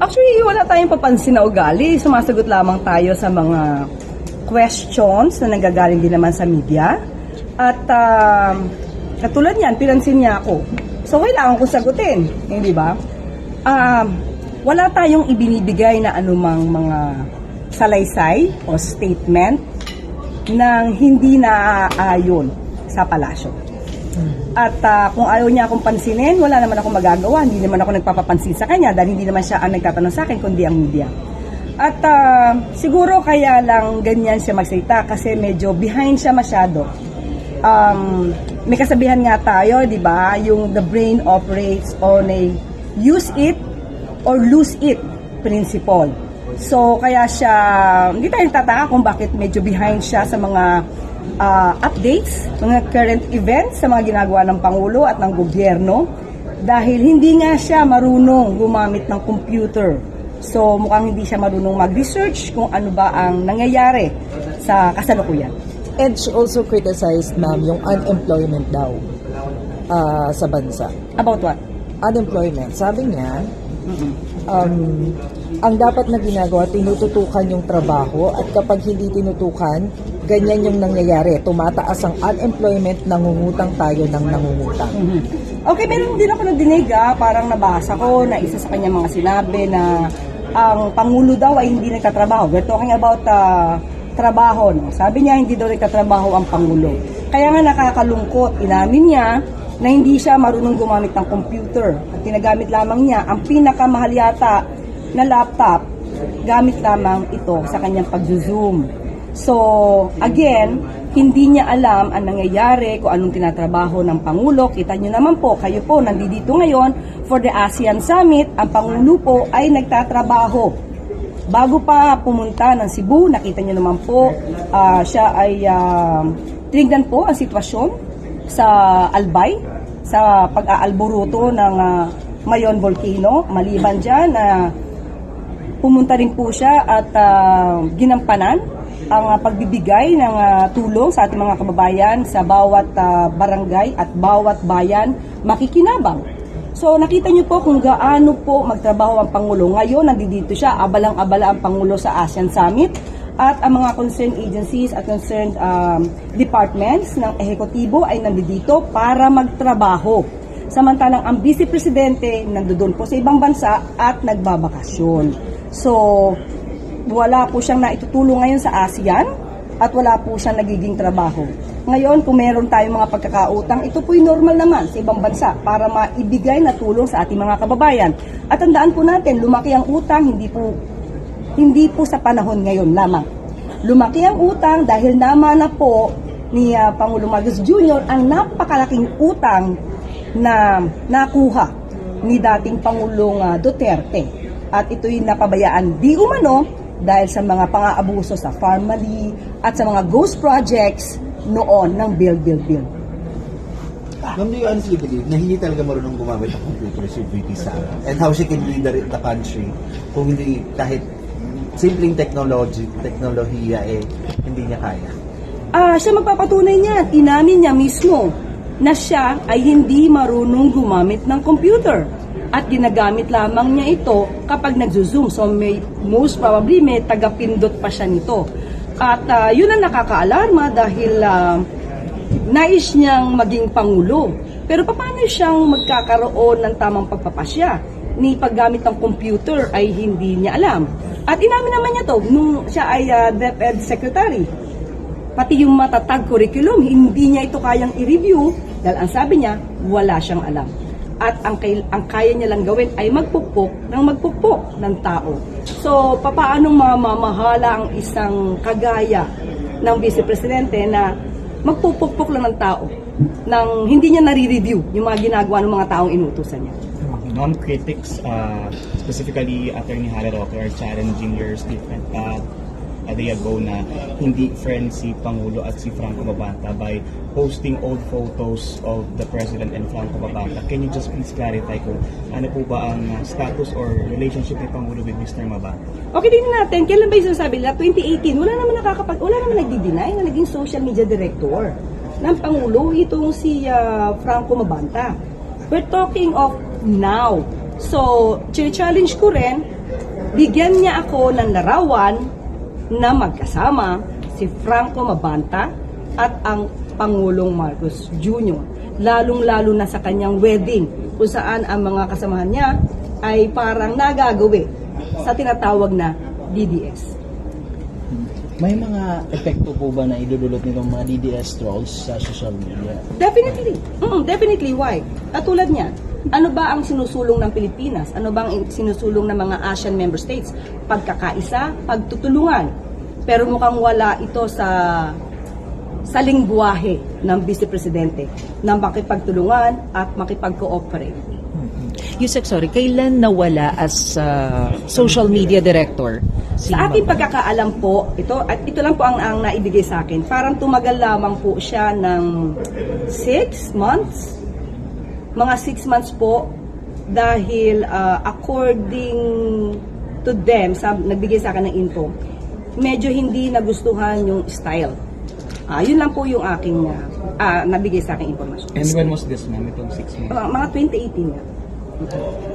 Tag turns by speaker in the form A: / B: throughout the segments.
A: Actually, wala tayong papansin na ugali. Sumasagot lamang tayo sa mga questions na nanggagaling din naman sa media. At katulad niyan, pinansin niya ako. So, kailangan ko sagutin. Hindi ba? Wala tayong ibinibigay na anumang mga salaysay o statement nang hindi naaayon sa palasyo. At kung ayaw niya akong pansinin, wala naman akong magagawa. Hindi naman ako nagpapapansin sa kanya dahil hindi naman siya ang nagtatanong sa akin, kundi ang media. At siguro kaya lang ganyan siya magsalita kasi medyo behind siya masyado. May kasabihan nga tayo, di ba? Yung the brain operates on a use it or lose it principle. So kaya siya, hindi tayo nagtataka kung bakit medyo behind siya sa mga updates, mga current events sa mga ginagawa ng Pangulo at ng gobyerno dahil hindi nga siya marunong gumamit ng computer. So mukhang hindi siya marunong mag-research kung ano ba ang nangyayari sa kasalukuyan.
B: EDSA also criticized, ma'am, yung unemployment daw sa bansa.
A: About what?
B: Unemployment. Sabi niya, ang dapat na ginagawa, tinututukan yung trabaho at kapag hindi tinutukan, ganyan yung nangyayari. Tumataas ang unemployment, nangungutang tayo ng nangungutang.
A: Okay, meron din ako nadinig, parang nabasa ko na isa sa kanyang mga sinabi na ang Pangulo daw ay hindi nagtatrabaho. We're talking about trabaho. No? Sabi niya hindi daw nagtatrabaho ang Pangulo. Kaya nga nakakalungkot, inamin niya na hindi siya marunong gumamit ng computer. At tinagamit lamang niya ang pinakamahal yata na laptop, gamit lamang ito sa kanyang pag-zoom. So, again, hindi niya alam ang nangyayari kung anong tinatrabaho ng Pangulo. Kita niyo naman po, kayo po nandito ngayon for the ASEAN Summit. Ang Pangulo po ay nagtatrabaho. Bago pa pumunta ng Cebu, nakita niyo naman po, siya ay tinignan po ang sitwasyon sa Albay, sa pag-aalboruto ng Mayon Volcano. Maliban dyan, pumunta rin po siya at ginampanan ang pagbibigay ng tulong sa ating mga kababayan sa bawat barangay at bawat bayan makikinabang. So nakita niyo po kung gaano po magtrabaho ang Pangulo. Ngayon nandito siya, abalang-abala ang Pangulo sa ASEAN Summit at ang mga concerned agencies at concerned departments ng ehekutibo ay nandito para magtrabaho. Samantalang ang Vice Presidente nandoon po sa ibang bansa at nagbabakasyon. So, wala po siyang naitutulong ngayon sa ASEAN at wala po siyang nagiging trabaho. Ngayon, kung meron tayong mga pagkakautang, ito po'y normal naman sa ibang bansa para maibigay na tulong sa ating mga kababayan. At tandaan po natin, lumaki ang utang, hindi po sa panahon ngayon lamang. Lumaki ang utang dahil namana po ni Pangulong Marcos Jr. ang napakalaking utang na nakuha ni dating Pangulong Duterte. At ito'y napabayaan di umano dahil sa mga pang-aabuso sa Farmally at sa mga ghost projects noon ng Bill.
C: Ma'am, do you honestly believe na hindi talaga marunong gumamit ng computer si VP Sara? And how she can lead the country kung hindi kahit simpleng teknolohiya hindi niya kaya?
A: Siya magpapatunay niya, inamin niya mismo na siya ay hindi marunong gumamit ng computer. At ginagamit lamang niya ito kapag nag-zoom. So most probably may taga-pindot pa siya nito. At yun ang nakakaalarma dahil nais niyang maging Pangulo. Pero paano siyang magkakaroon ng tamang pagpapasya? Ni paggamit ng computer ay hindi niya alam. At inamin naman niya to nung siya ay DepEd Secretary. Pati yung matatag curriculum, hindi niya ito kayang i-review dahil ang sabi niya, wala siyang alam. At ang kaya niya lang gawin ay magpupok ng tao. So, papaanong mamamahala ang isang kagaya ng Vice Presidente na magpupok lang ng tao nang hindi niya nare-review yung mga ginagawa ng mga taong inutusan niya.
D: Non-critics, specifically Attorney Hara Roque, are challenging your statement a day ago na hindi friends si Pangulo at si Franco Babanta by posting old photos of the President and Franco Babanta. Can you just please clarify kung ano po ba ang status or relationship ni Pangulo with Mr. Mabanta?
A: Okay, tingnan natin. Kailan ba yung sinasabi nila? 2018. Wala naman nagdi-deny na naging social media director ng Pangulo itong si Franco Mabanta. We're talking of now. So, challenge ko rin bigyan niya ako ng larawan na magkasama si Franco Mabanta at ang Pangulong Marcos Jr. Lalong-lalo na sa kanyang wedding kung saan ang mga kasamahan niya ay parang nagagawi sa tinatawag na DDS.
E: May mga epekto po ba na idudulot nitong mga DDS trolls sa social media?
A: Definitely. Definitely. Why? At tulad niya, ano ba ang sinusulong ng Pilipinas? Ano ba ang sinusulong ng mga ASEAN member states? Pagkakaisa, pagtutulungan. Pero mukhang wala ito sa lingwahe ng Vice Presidente na makipagtulungan at makipag-cooperate.
B: Yusek, sorry, kailan nawala as social media director?
A: Sa aking pagkakaalam po, ito lang po ang naibigay sa akin. Parang tumagal lamang po siya ng 6 months. Mga 6 months po dahil according to them, nagbigay sa akin ng info, medyo hindi nagustuhan yung style. Yun lang po yung aking nabigay sa aking informasyon.
D: And when was this, ma'am? Itong 6 months?
A: Mga 2018 na.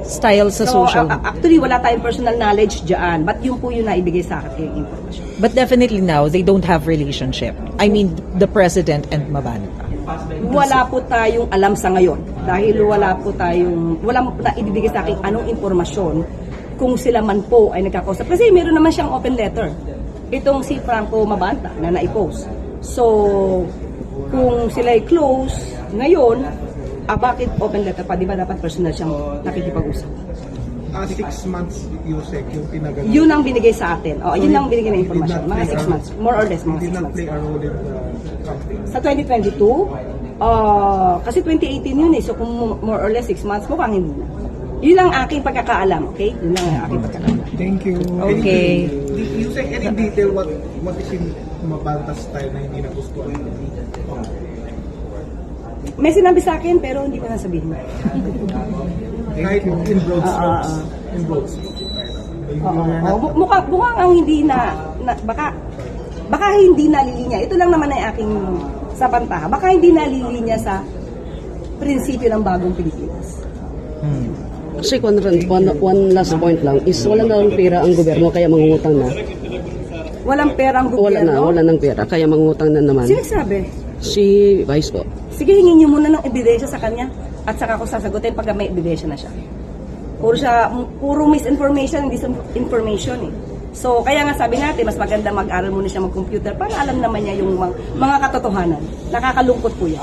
B: Style sa
A: So,
B: social
A: actually, wala tayong personal knowledge dyan, but yun po yung naibigay sa akin yung information.
B: But definitely now, they don't have relationship. I mean, the President and Mabanta.
A: Wala po tayong alam sa ngayon dahil walang naibigay sa akin anong informasyon kung sila man po ay nagkakausap. Kasi meron naman siyang open letter. Itong si Franco Mabanta na naipost. So, kung sila ay close ngayon, bakit open letter pa? Di ba dapat personal siyang nakikipag-usap?
F: 6 months, Yusek, yung tinagal.
A: Yun ang binigay sa atin. Yun ang binigay na informasyon. Mga 6 months. More or less, mga 6
F: Did not
A: months.
F: play a role in the campaign.
A: Sa 2022, kasi 2018 yun eh. So kung more or less 6 months, mukhang hindi na. Yun ang aking pagkakaalam, okay? Yun lang ang aking pagkakaalam.
F: Thank you.
B: Okay.
F: Yusek, any detail what is in Mabanta's style na hindi nagustuhan?
A: May sinabi sa akin pero hindi ko na sabihin.
F: Kahit in broad strokes. In broad strokes.
A: Mukhang ang hindi baka hindi nalilinya. Ito lang naman ay aking sa pantaha. Baka hindi nalilinya sa prinsipyo ng bagong Pilipinas.
G: Kasi one last point lang is wala na lang pera ang gobyerno kaya mangungutang na.
A: Walang perang gobyerno.
G: Wala nang pera kaya mangungutang na naman.
A: Sino nagsabi?
G: Si Vice po.
A: Sige, hingin niyo muna ng ebidensya sa kanya at saka ko sasagutin pag may ebidensya na siya. Puro misinformation, disinformation eh. So, kaya nga sabi natin, mas maganda mag-aral muna siya mag-computer para alam naman niya yung mga katotohanan. Nakakalungkot po yan.